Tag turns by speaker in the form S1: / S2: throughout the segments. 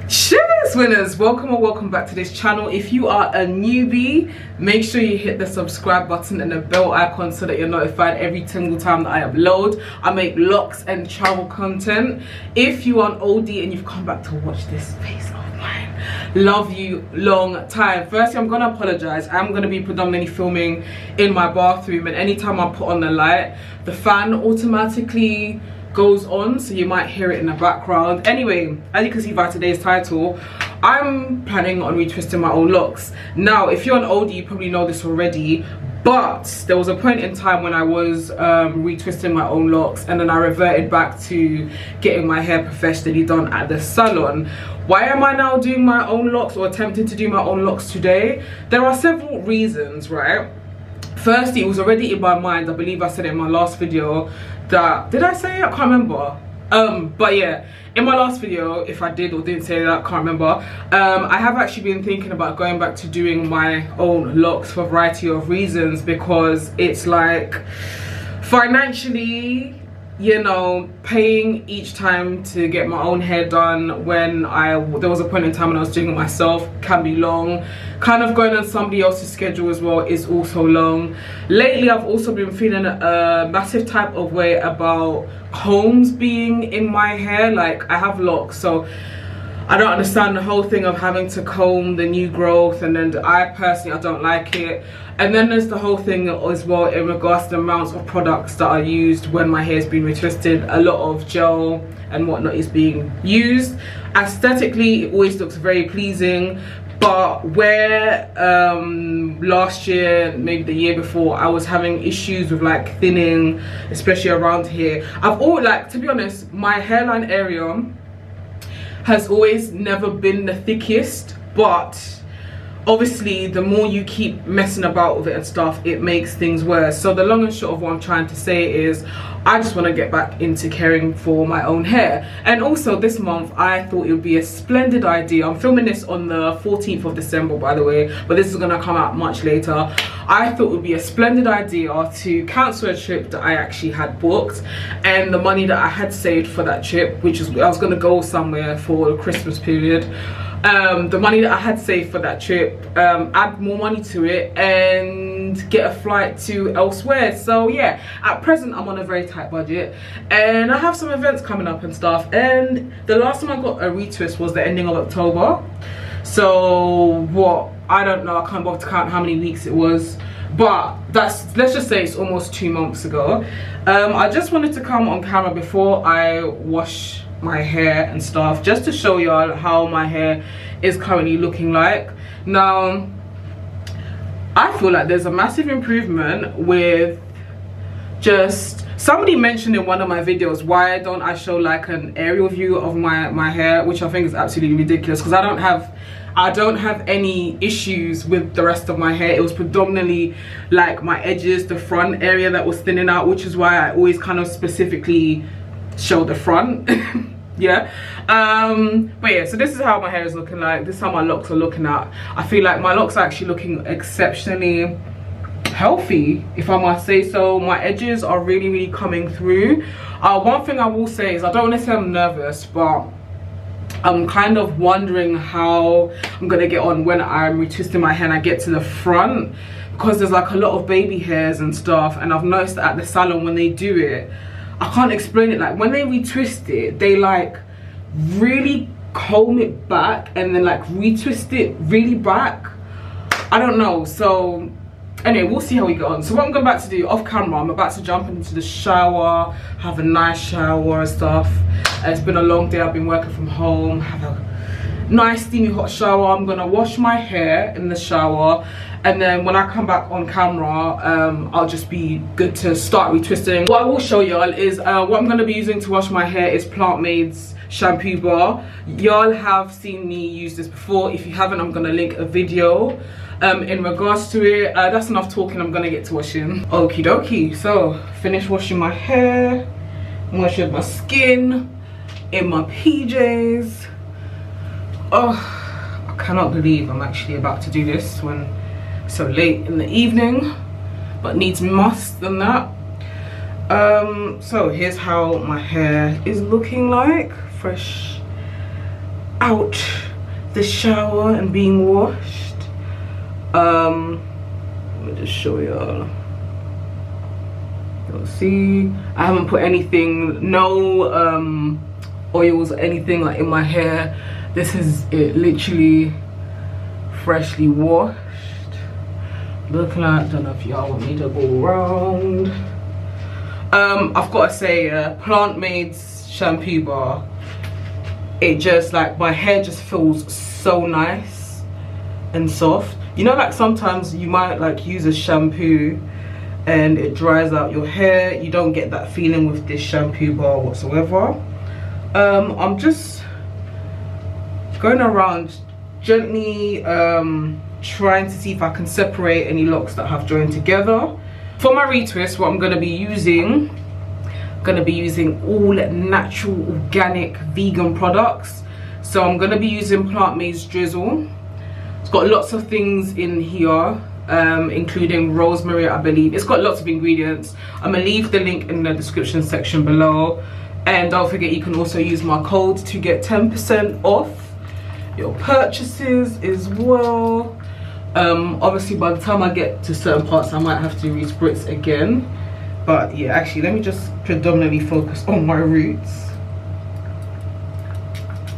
S1: Cheers winners, welcome or welcome back to this channel. If you are a newbie, make sure you hit the subscribe button and the bell icon so that you're notified every single time that I upload. I make locks and travel content. If you are an oldie and you've come back to watch this face of mine, love you long time. Firstly, I'm gonna apologize. I'm gonna be predominantly filming in my bathroom, and anytime I put on the light, the fan automatically goes on, so you might hear it in the background. Anyway, as you can see by today's title, I'm planning on retwisting my own locks. Now, if you're an oldie, you probably know this already, but there was a point in time when I was retwisting my own locks, and then I reverted back to getting my hair professionally done at the salon. Why am I now doing my own locks, or attempting to do my own locks today? There are several reasons, right? Firstly, it was already in my mind. I believe I said it in my last video that, did I say it? I can't remember. But yeah, in my last video, if I did or didn't say that, I can't remember. I have actually been thinking about going back to doing my own locks for a variety of reasons, because it's like financially, you know, paying each time to get my own hair done when there was a point in time when I was doing it myself can be long. Kind of going on somebody else's schedule as well is also long. Lately, I've also been feeling a massive type of way about combs being in my hair. Like, I have locks, so I don't understand the whole thing of having to comb the new growth, and then I don't like it. And then there's the whole thing as well in regards to the amounts of products that are used when my hair's been retwisted. A lot of gel and whatnot is being used. Aesthetically, it always looks very pleasing, but where last year, maybe the year before, I was having issues with like thinning, especially around here. To be honest, my hairline area has always never been the thickest, but obviously the more you keep messing about with it and stuff, it makes things worse. So the long and short of what I'm trying to say is, I just want to get back into caring for my own hair. And also this month, I thought it would be a splendid idea. I'm filming this on the 14th of December, by the way, but this is going to come out much later. I thought it would be a splendid idea to cancel a trip that I actually had booked, and the money that I had saved for that trip, which is I was going to go somewhere for the Christmas period. The money that I had saved for that trip, add more money to it and get a flight to elsewhere. So yeah, at present I'm on a very tight budget, and I have some events coming up and stuff, and the last time I got a retwist was the ending of October. So what, I don't know, I can't bother to count how many weeks it was, but let's just say it's almost 2 months ago. I just wanted to come on camera before I wash my hair and stuff, just to show y'all how my hair is currently looking like. Now, I feel like there's a massive improvement with just, somebody mentioned in one of my videos, why don't I show like an aerial view of my hair, which I think is absolutely ridiculous, because I don't have any issues with the rest of my hair. It was predominantly like my edges, the front area that was thinning out, which is why I always kind of specifically show the front. Yeah, but yeah, so this is how my hair is looking like. This is how my locks are looking at. I feel like my locks are actually looking exceptionally healthy, if I must say so. My edges are really coming through. One thing I will say is, I don't want to say I'm nervous, but I'm kind of wondering how I'm gonna get on when I'm retwisting my hair and I get to the front, because there's like a lot of baby hairs and stuff, and I've noticed that at the salon when they do it, I can't explain it, like when they retwist it, they like really comb it back and then like retwist it really back. I don't know. So anyway, we'll see how we get on. So what I'm about to do off camera, I'm about to jump into the shower, have a nice shower and stuff. It's been a long day, I've been working from home, have a nice steamy hot shower. I'm gonna wash my hair in the shower, and then when I come back on camera, I'll just be good to start retwisting. What I will show y'all is what I'm going to be using to wash my hair is Plant Made's shampoo bar. Y'all have seen me use this before. If you haven't, I'm going to link a video in regards to it. That's enough talking, I'm going to get to washing. Okie dokie, so finished washing my hair, I'm washing my skin in my PJs. Oh, I cannot believe I'm actually about to do this when so late in the evening, but needs must than that. So here's how my hair is looking like, fresh out the shower and being washed. Let me just show y'all. You'll see I haven't put anything, no oils or anything like in my hair. This is it, literally freshly washed. Look like, don't know if y'all want me to go around. I've got to say, Plant Made's shampoo bar, it just like, my hair just feels so nice and soft. You know, like sometimes you might like use a shampoo and it dries out your hair. You don't get that feeling with this shampoo bar whatsoever. I'm just going around gently trying to see if I can separate any locks that have joined together. For my retwist, what I'm going to be using, all natural, organic, vegan products. So I'm going to be using Plant Made's Drizzle. It's got lots of things in here, including rosemary, I believe. It's got lots of ingredients. I'm going to leave the link in the description section below. And don't forget, you can also use my code to get 10% off your purchases as well. Obviously by the time I get to certain parts I might have to respritz again, but yeah, actually let me just predominantly focus on my roots.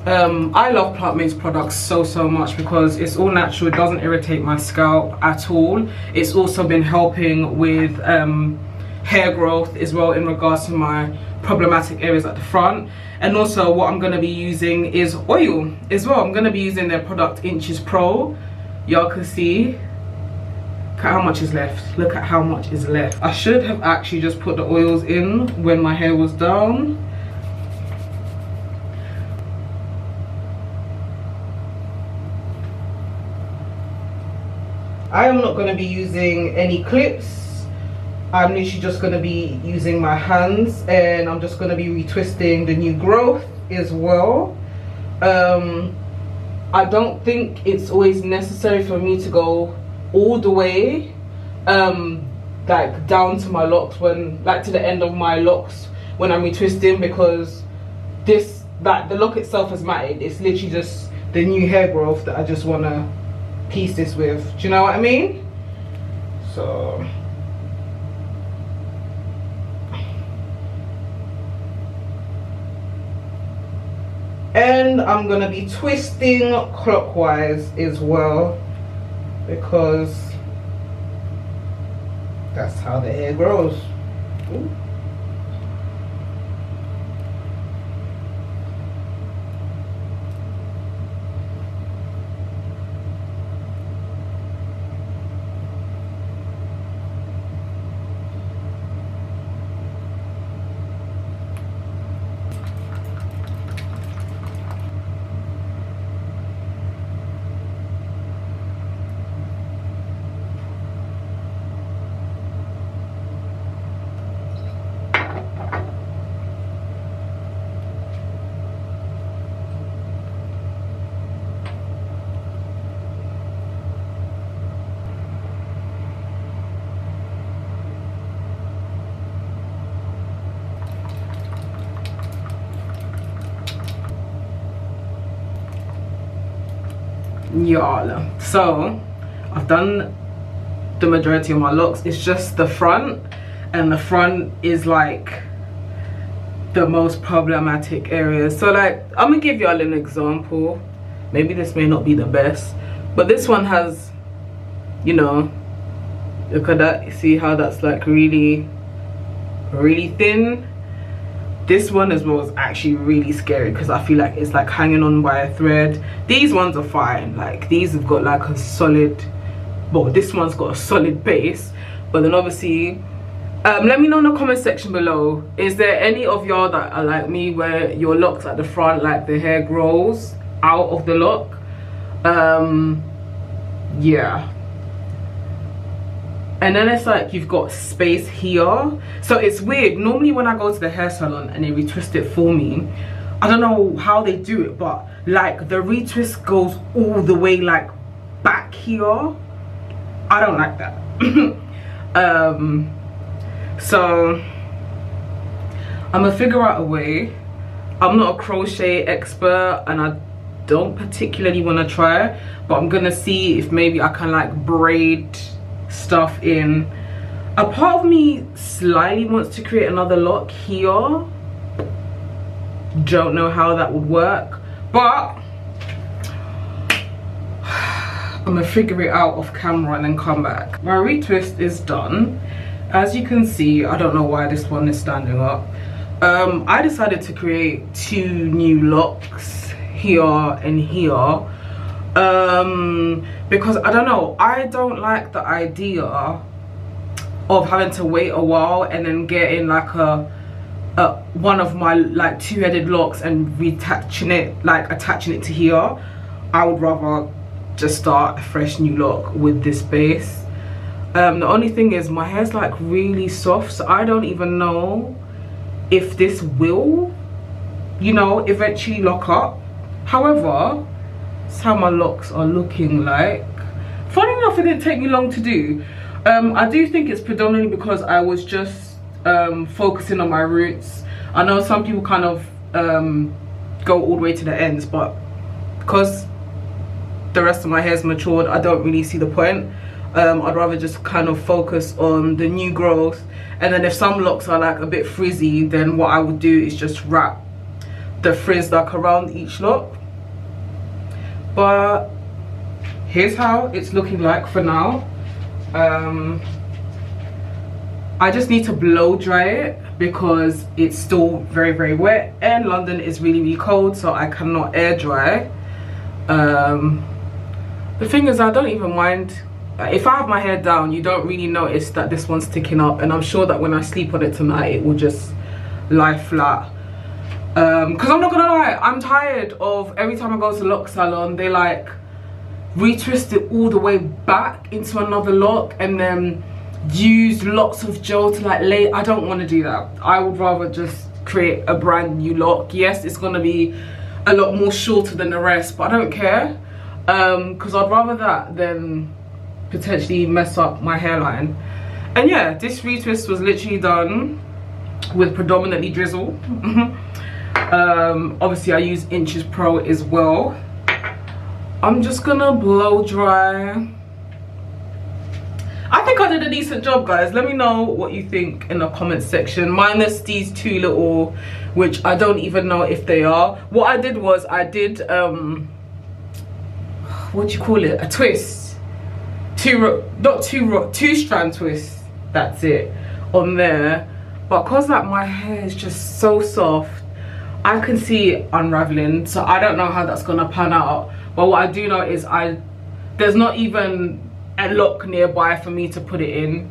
S1: I love Plant Made's products so much because it's all natural. It doesn't irritate my scalp at all. It's also been helping with hair growth as well in regards to my problematic areas at the front. And also what I'm going to be using is oil as well. I'm going to be using their product Inches Pro. Y'all can see, look at how much is left. Look at how much is left. I should have actually just put the oils in when my hair was down. I am not going to be using any clips. I'm literally just going to be using my hands, and I'm just going to be retwisting the new growth as well. I don't think it's always necessary for me to go all the way like down to my locks, when like to the end of my locks when I'm retwisting, because this, like the lock itself is matted. It's literally just the new hair growth that I just want to piece this with. Do you know what I mean? So and I'm gonna be twisting clockwise as well, because that's how the hair grows. Ooh. Y'all, so I've done the majority of my locks. It's just the front, and the front is like the most problematic area. So like, I'm gonna give y'all an example. Maybe this may not be the best, but this one has, you know, look at that. You see how that's like really thin? This one as well is actually really scary because I feel like it's like hanging on by a thread. These ones are fine. Like these have got like a solid, well, this one's got a solid base. But then obviously, let me know in the comment section below, is there any of y'all that are like me where your locks at the front, like the hair grows out of the lock? Yeah. And then it's like you've got space here. So it's weird. Normally when I go to the hair salon and they retwist it for me, I don't know how they do it, but like the retwist goes all the way like back here. I don't like that. So I'm gonna figure out a way. I'm not a crochet expert, and I don't particularly want to try, but I'm gonna see if maybe I can like braid stuff in. A part of me slightly wants to create another lock here. Don't know how that would work, but I'm gonna figure it out off camera and then come back. My retwist is done. As you can see, I don't know why this one is standing up. I decided to create 2 new locks here and here, because I don't know, I don't like the idea of having to wait a while and then getting like one of my like 2-headed locks and attaching it to here. I would rather just start a fresh new lock with this base. The only thing is my hair's like really soft, so I don't even know if this will, you know, eventually lock up. However, that's how my locks are looking like. Funny enough, it didn't take me long to do. I do think it's predominantly because I was just focusing on my roots. I know some people kind of go all the way to the ends, but because the rest of my hair's matured, I don't really see the point. I'd rather just kind of focus on the new growth, and then if some locks are like a bit frizzy, then what I would do is just wrap the frizz like around each lock. But here's how it's looking like for now. I just need to blow dry it because it's still very wet, and London is really cold, so I cannot air dry. The thing is, I don't even mind if I have my hair down. You don't really notice that this one's sticking up, and I'm sure that when I sleep on it tonight it will just lie flat. Because I'm not gonna lie, I'm tired of every time I go to Locs salon they like retwist it all the way back into another lock and then use lots of gel to like lay. I don't want to do that. I would rather just create a brand new lock. Yes, it's gonna be a lot more shorter than the rest, but I don't care, because I'd rather that than potentially mess up my hairline. And yeah, this retwist was literally done with predominantly drizzle. Obviously I use Inches Pro as well. I'm just gonna blow dry. I think I did a decent job, guys. Let me know what you think in the comment section, minus these 2 little, which I don't even know if they are. What I did was I did what do you call it, a twist, 2-strand twist, that's it, on there. But because like my hair is just so soft, I can see it unraveling, so I don't know how that's gonna pan out. But what I do know is there's not even a lock nearby for me to put it in.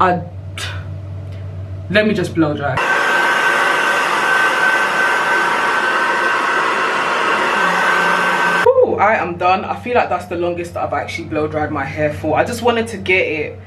S1: Let me just blow dry. Ooh, I am done. I feel like that's the longest that I've actually blow dried my hair for. I just wanted to get it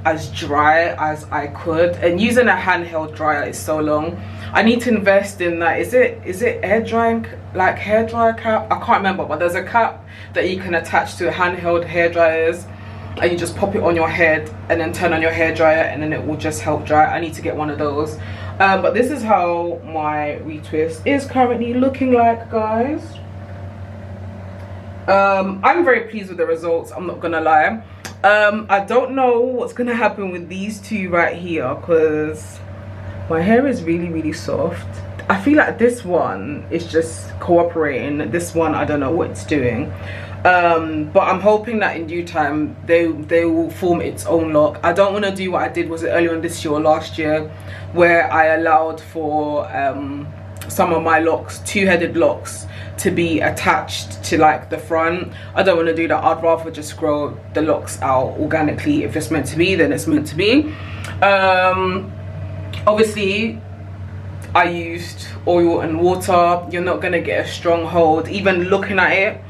S1: as dry as I could, and using a handheld dryer is so long. I need to invest in that. Is it air drying, like hair dryer cap? I can't remember, but there's a cap that you can attach to handheld hair dryers, and you just pop it on your head and then turn on your hair dryer, and then it will just help dry. I need to get one of those. But this is how my retwist is currently looking like, guys. I'm very pleased with the results, I'm not gonna lie. I don't know what's gonna happen with these 2 right here, because my hair is really soft. I feel like this one is just cooperating. This one, I don't know what it's doing. But I'm hoping that in due time they will form its own lock. I don't want to do what I did, was it earlier on this year or last year, where I allowed for some of my locks, 2-headed locks, to be attached to like the front. I don't want to do that. I'd rather just grow the locks out organically. If it's meant to be, then it's meant to be. Obviously I used oil and water. You're not gonna get a strong hold. Even looking at it,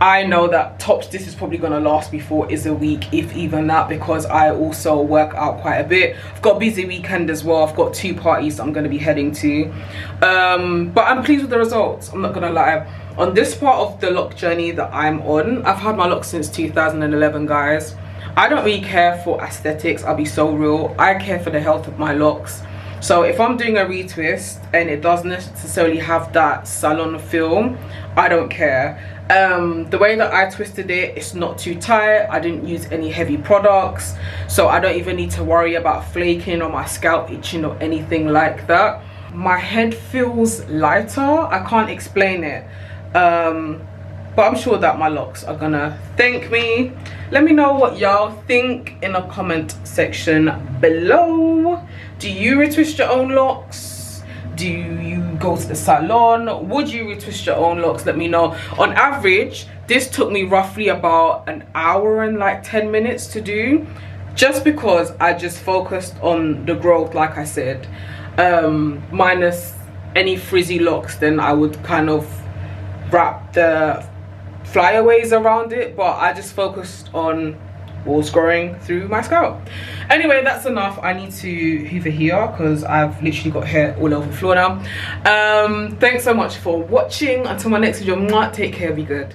S1: I know that tops this is probably gonna last me for a week, if even that, because I also work out quite a bit. I've got a busy weekend as well. I've got 2 parties that I'm gonna be heading to, but I'm pleased with the results, I'm not gonna lie. On this part of the lock journey that I'm on, I've had my locks since 2011, guys. I don't really care for aesthetics, I'll be so real. I care for the health of my locks. So if I'm doing a retwist and it doesn't necessarily have that salon feel, I don't care. The way that I twisted it, it's not too tight. I didn't use any heavy products, so I don't even need to worry about flaking or my scalp itching or anything like that. My head feels lighter. I can't explain it, but I'm sure that my locks are gonna thank me. Let me know what y'all think in the comment section below. Do you retwist your own locks? Do you go to the salon? Would you retwist your own locks? Let me know. On average, this took me roughly about an hour and like 10 minutes to do, just because I just focused on the growth, like I said. Minus any frizzy locks, then I would kind of wrap the flyaways around it, but I just focused on what was growing through my scalp. Anyway, that's enough. I need to hoover here because I've literally got hair all over the floor now. Thanks so much for watching. Until my next video, take care, be good.